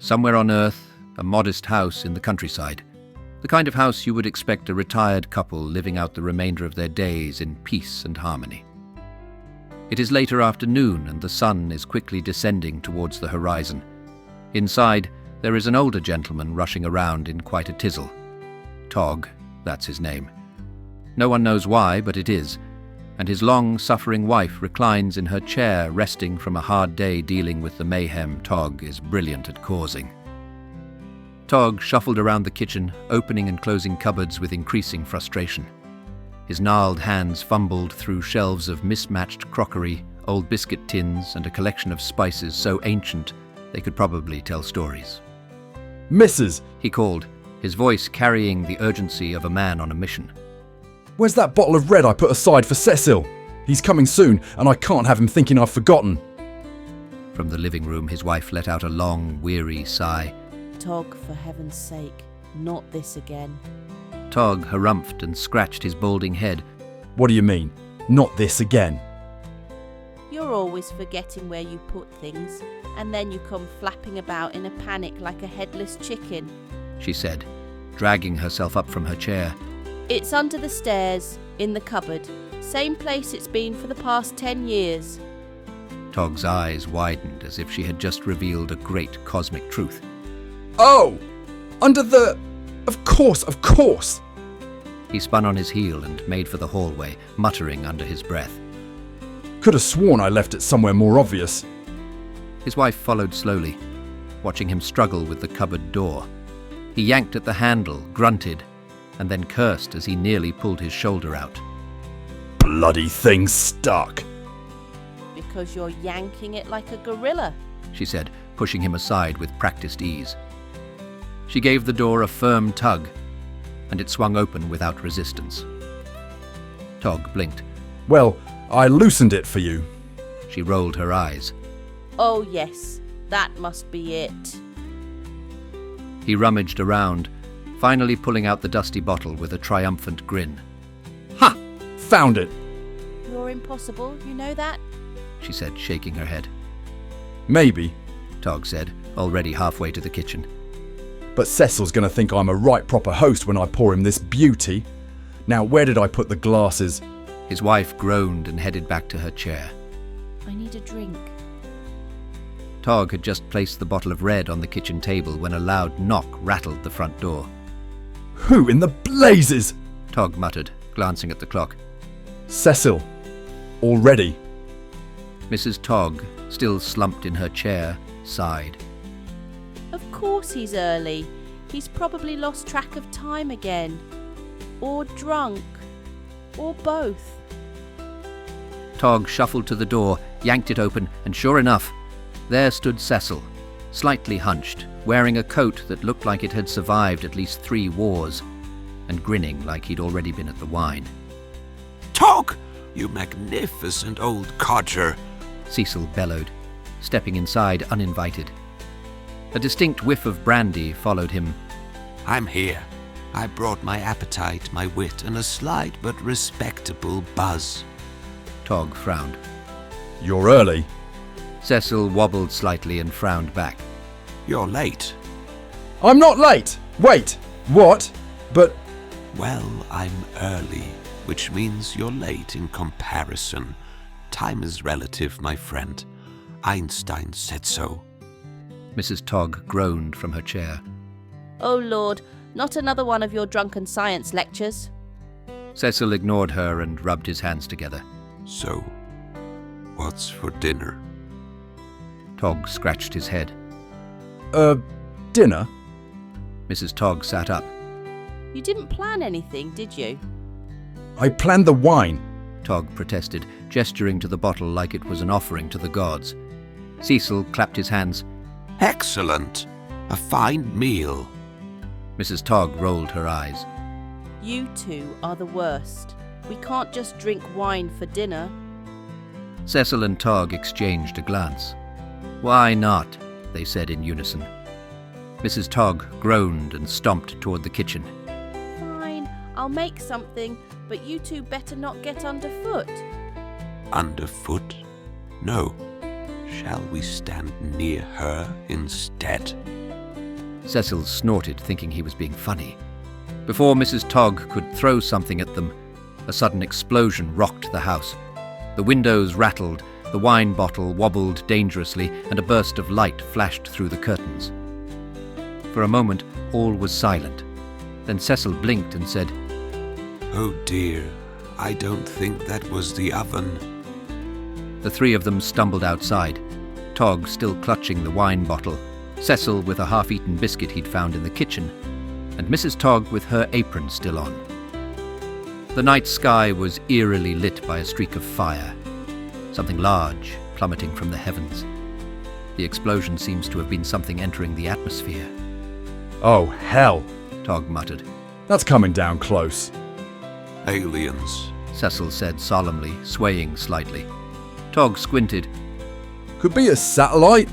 Somewhere on Earth, a modest house in the countryside. The kind of house you would expect a retired couple living out the remainder of their days in peace and harmony. It is later afternoon and the sun is quickly descending towards the horizon. Inside, there is an older gentleman rushing around in quite a tizzle. TOG, that's his name. No one knows why, but it is, and his long-suffering wife reclines in her chair, resting from a hard day dealing with the mayhem TOG is brilliant at causing. TOG shuffled around the kitchen, opening and closing cupboards with increasing frustration. His gnarled hands fumbled through shelves of mismatched crockery, old biscuit tins, and a collection of spices so ancient they could probably tell stories. "Mrs.!" he called, his voice carrying the urgency of a man on a mission. "Where's that bottle of red I put aside for Cecil? He's coming soon, and I can't have him thinking I've forgotten." From the living room, his wife let out a long, weary sigh. "TOG, for heaven's sake, not this again." TOG harumphed and scratched his balding head. "What do you mean? Not this again?" "You're always forgetting where you put things, and then you come flapping about in a panic like a headless chicken," she said, dragging herself up from her chair. "It's under the stairs, in the cupboard. Same place it's been for the past 10 years. TOG's eyes widened as if she had just revealed a great cosmic truth. "Oh! Under the... Of course! He spun on his heel and made for the hallway, muttering under his breath. Could have sworn I left it somewhere more obvious." His wife followed slowly, watching him struggle with the cupboard door. He yanked at the handle, grunted, and then cursed as he nearly pulled his shoulder out. "Bloody thing stuck!" "Because you're yanking it like a gorilla," she said, pushing him aside with practiced ease. She gave the door a firm tug, and it swung open without resistance. TOG blinked. "Well, I loosened it for you." She rolled her eyes. "Oh yes, that must be it." He rummaged around, finally pulling out the dusty bottle with a triumphant grin. "Ha! Found it!" "You're impossible, you know that?" she said, shaking her head. "Maybe, TOG said, already halfway to the kitchen. but Cecil's going to think I'm a right proper host when I pour him this beauty. Now, where did I put the glasses?" His wife groaned and headed back to her chair. "I need a drink." TOG had just placed the bottle of red on the kitchen table when a loud knock rattled the front door. "Who in the blazes?" TOG muttered, glancing at the clock. "Cecil. Already." Mrs. TOG, still slumped in her chair, sighed. "Of course he's early. He's probably lost track of time again. Or drunk. Or both." TOG shuffled to the door, yanked it open, and sure enough, there stood Cecil, slightly hunched, wearing a coat that looked like it had survived at least 3 wars, and grinning like he'd already been at the wine. "TOG, you magnificent old codger!" Cecil bellowed, stepping inside uninvited. A distinct whiff of brandy followed him. "I'm here. I brought my appetite, my wit, and a slight but respectable buzz." TOG frowned. "You're early." Cecil wobbled slightly and frowned back. "You're late." "I'm not late! Wait! What? But..." "Well, I'm early, which means you're late in comparison. Time is relative, my friend. Einstein said so." Mrs. TOG groaned from her chair. "Oh Lord, not another one of your drunken science lectures." Cecil ignored her and rubbed his hands together. "So, what's for dinner?" TOG scratched his head. Dinner?" Mrs. TOG sat up. "You didn't plan anything, did you?" "I planned the wine." TOG protested, gesturing to the bottle like it was an offering to the gods. Cecil clapped his hands. "Excellent! A fine meal." Mrs. TOG rolled her eyes. "You two are the worst. We can't just drink wine for dinner." Cecil and TOG exchanged a glance. "Why not?" they said in unison. Mrs. TOG groaned and stomped toward the kitchen. "Fine, I'll make something, but you two better not get underfoot." "Underfoot? No. Shall we stand near her instead?" Cecil snorted, thinking he was being funny. Before Mrs. Tog could throw something at them, a sudden explosion rocked the house. The windows rattled, the wine bottle wobbled dangerously, and a burst of light flashed through the curtains. For a moment, all was silent. Then Cecil blinked and said, Oh dear, I don't think that was the oven. The three of them stumbled outside, Tog still clutching the wine bottle, Cecil with a half-eaten biscuit he'd found in the kitchen, and Mrs. Tog with her apron still on. The night sky was eerily lit by a streak of fire, something large plummeting from the heavens. The explosion seems to have been something entering the atmosphere. Oh, hell. Tog muttered. That's coming down close. Aliens. Cecil said solemnly, swaying slightly. Tog squinted. Could be a satellite.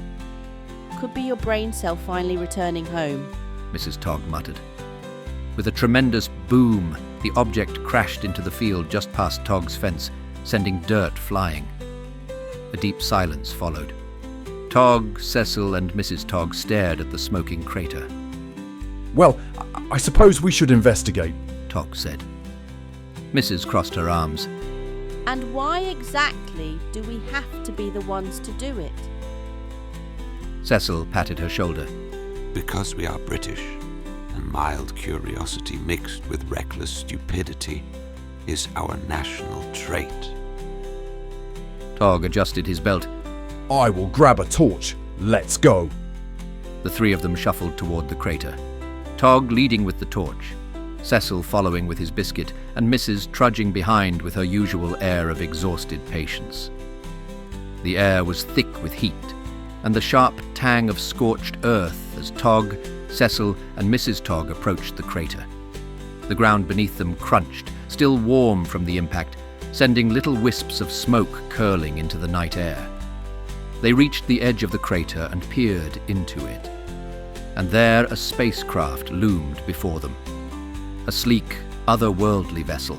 Could be your brain cell finally returning home. Mrs. Tog muttered. With a tremendous boom, the object crashed into the field just past Tog's fence, sending dirt flying. A deep silence followed. Tog, Cecil, and Mrs. Tog stared at the smoking crater. Well, I suppose we should investigate. Tog said. Mrs. crossed her arms. And why exactly do we have to be the ones to do it? Cecil patted her shoulder. Because we are British, and mild curiosity mixed with reckless stupidity is our national trait. Tog adjusted his belt. I will grab a torch. Let's go. The three of them shuffled toward the crater. Tog leading with the torch, Cecil following with his biscuit, and Mrs. trudging behind with her usual air of exhausted patience. The air was thick with heat, and the sharp tang of scorched earth as Tog, Cecil, and Mrs. Tog approached the crater. The ground beneath them crunched, still warm from the impact, sending little wisps of smoke curling into the night air. They reached the edge of the crater and peered into it. And there a spacecraft loomed before them. A sleek, otherworldly vessel,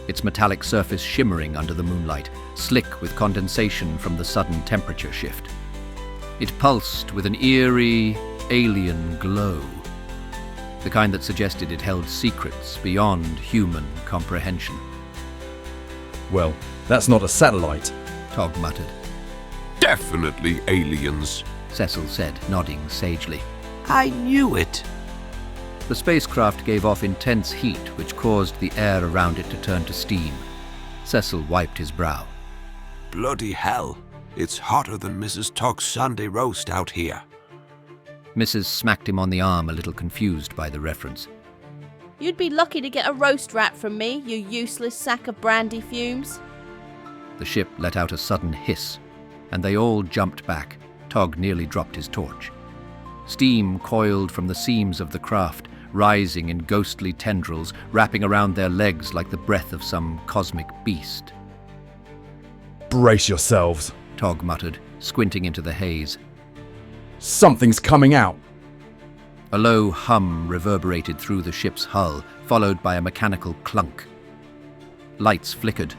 its metallic surface shimmering under the moonlight, slick with condensation from the sudden temperature shift. It pulsed with an eerie, alien glow, the kind that suggested it held secrets beyond human comprehension. Well, that's not a satellite. Tog muttered. Definitely aliens. Cecil said, nodding sagely. I knew it. The spacecraft gave off intense heat, which caused the air around it to turn to steam. Cecil wiped his brow. Bloody hell. It's hotter than Mrs. Tog's Sunday roast out here. Mrs. smacked him on the arm, a little confused by the reference. You'd be lucky to get a roast rat from me, you useless sack of brandy fumes. The ship let out a sudden hiss, and they all jumped back. Tog nearly dropped his torch. Steam coiled from the seams of the craft, rising in ghostly tendrils, wrapping around their legs like the breath of some cosmic beast. Brace yourselves. Tog muttered, squinting into the haze. Something's coming out. A low hum reverberated through the ship's hull, followed by a mechanical clunk. Lights flickered,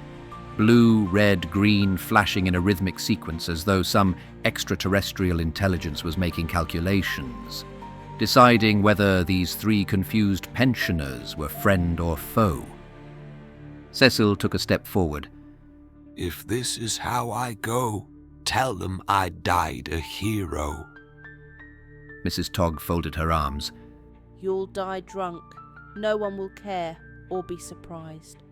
blue, red, green flashing in a rhythmic sequence as though some extraterrestrial intelligence was making calculations, deciding whether these three confused pensioners were friend or foe. Cecil took a step forward. If this is how I go, tell them I died a hero. Mrs. Tog folded her arms. You'll die drunk. No one will care or be surprised.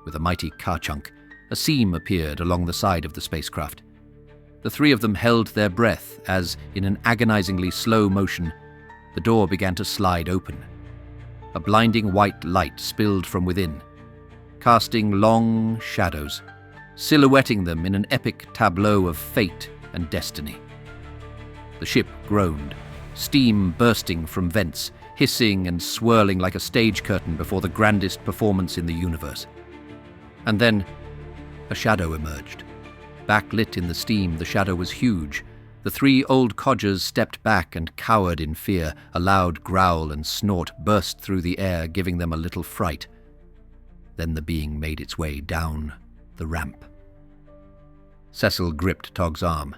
With a mighty car-chunk, a seam appeared along the side of the spacecraft. The three of them held their breath as, in an agonizingly slow motion, the door began to slide open. A blinding white light spilled from within, casting long shadows, silhouetting them in an epic tableau of fate and destiny. The ship groaned, steam bursting from vents, hissing and swirling like a stage curtain before the grandest performance in the universe. And then a shadow emerged. Backlit in the steam, the shadow was huge. The three old codgers stepped back and cowered in fear. A loud growl and snort burst through the air, giving them a little fright. Then the being made its way down the ramp. Cecil gripped Tog's arm.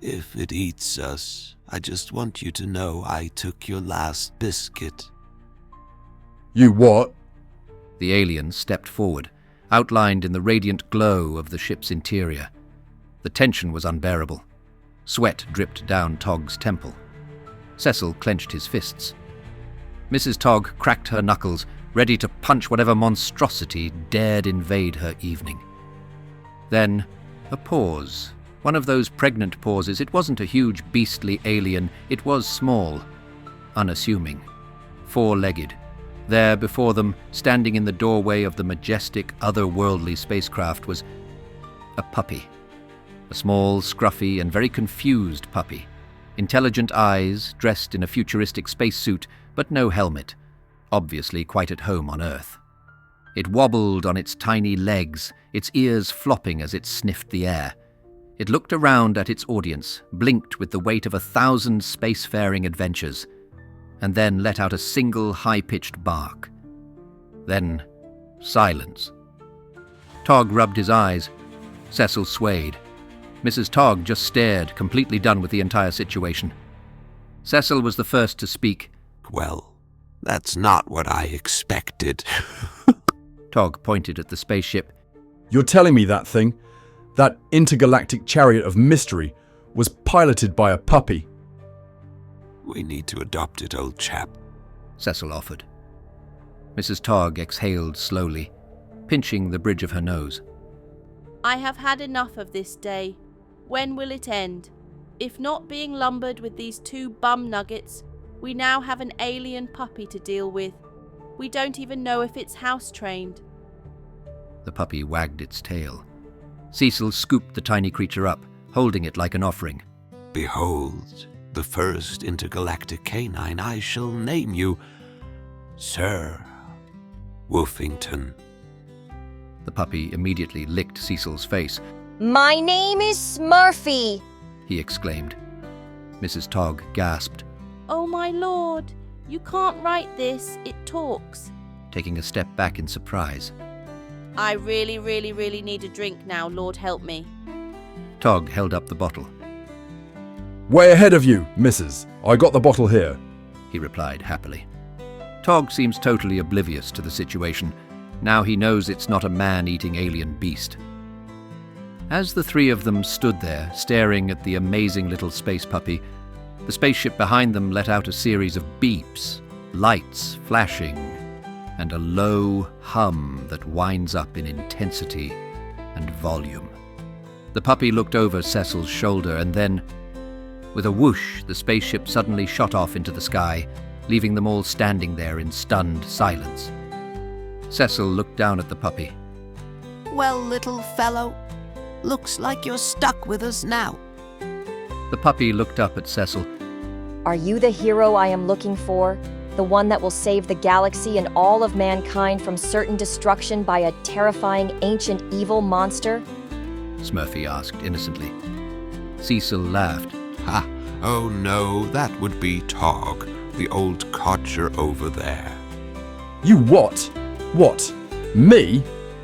If it eats us, I just want you to know I took your last biscuit. You what? The alien stepped forward, outlined in the radiant glow of the ship's interior. The tension was unbearable. Sweat dripped down TOG's temple. Cecil clenched his fists. Mrs. TOG cracked her knuckles, ready to punch whatever monstrosity dared invade her evening. Then, a pause. One of those pregnant pauses. It wasn't a huge, beastly alien. It was small, unassuming, four-legged. There, before them, standing in the doorway of the majestic, otherworldly spacecraft, was a puppy. A small, scruffy, and very confused puppy. Intelligent eyes, dressed in a futuristic spacesuit, but no helmet. Obviously quite at home on Earth. It wobbled on its tiny legs, its ears flopping as it sniffed the air. It looked around at its audience, blinked with the weight of 1,000 spacefaring adventures, and then let out a single high-pitched bark. Then, silence. TOG rubbed his eyes. Cecil swayed. Mrs. TOG just stared, completely done with the entire situation. Cecil was the first to speak. Well, that's not what I expected. TOG pointed at the spaceship. You're telling me that thing, that intergalactic chariot of mystery, was piloted by a puppy? We need to adopt it, old chap. Cecil offered. Mrs. TOG exhaled slowly, pinching the bridge of her nose. I have had enough of this day. When will it end? If not being lumbered with these 2 bum nuggets, we now have an alien puppy to deal with. We don't even know if it's house-trained. The puppy wagged its tail. Cecil scooped the tiny creature up, holding it like an offering. Behold, the first intergalactic canine. I shall name you Sir Woofington. The puppy immediately licked Cecil's face. My name is Smurfy, He exclaimed. Mrs. TOG gasped, Oh my lord, you can't write this, it talks. taking a step back in surprise. I really need a drink now, Lord help me. TOG held up the bottle. Way ahead of you, missus. I got the bottle here. He replied happily. TOG seems totally oblivious to the situation. Now he knows it's not a man-eating alien beast. As the 3 of them stood there, staring at the amazing little space puppy, the spaceship behind them let out a series of beeps, lights flashing, and a low hum that winds up in intensity and volume. The puppy looked over Cecil's shoulder, and then, with a whoosh, the spaceship suddenly shot off into the sky, leaving them all standing there in stunned silence. Cecil looked down at the puppy. Well, little fellow, looks like you're stuck with us now. The puppy looked up at Cecil. Are you the hero I am looking for? The one that will save the galaxy and all of mankind from certain destruction by a terrifying ancient evil monster? Smurfy asked innocently. Cecil laughed. Ha! Oh no, that would be TOG, the old codger over there. You what? What? Me?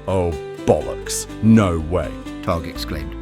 Oh, bollocks. No way. TOG exclaimed.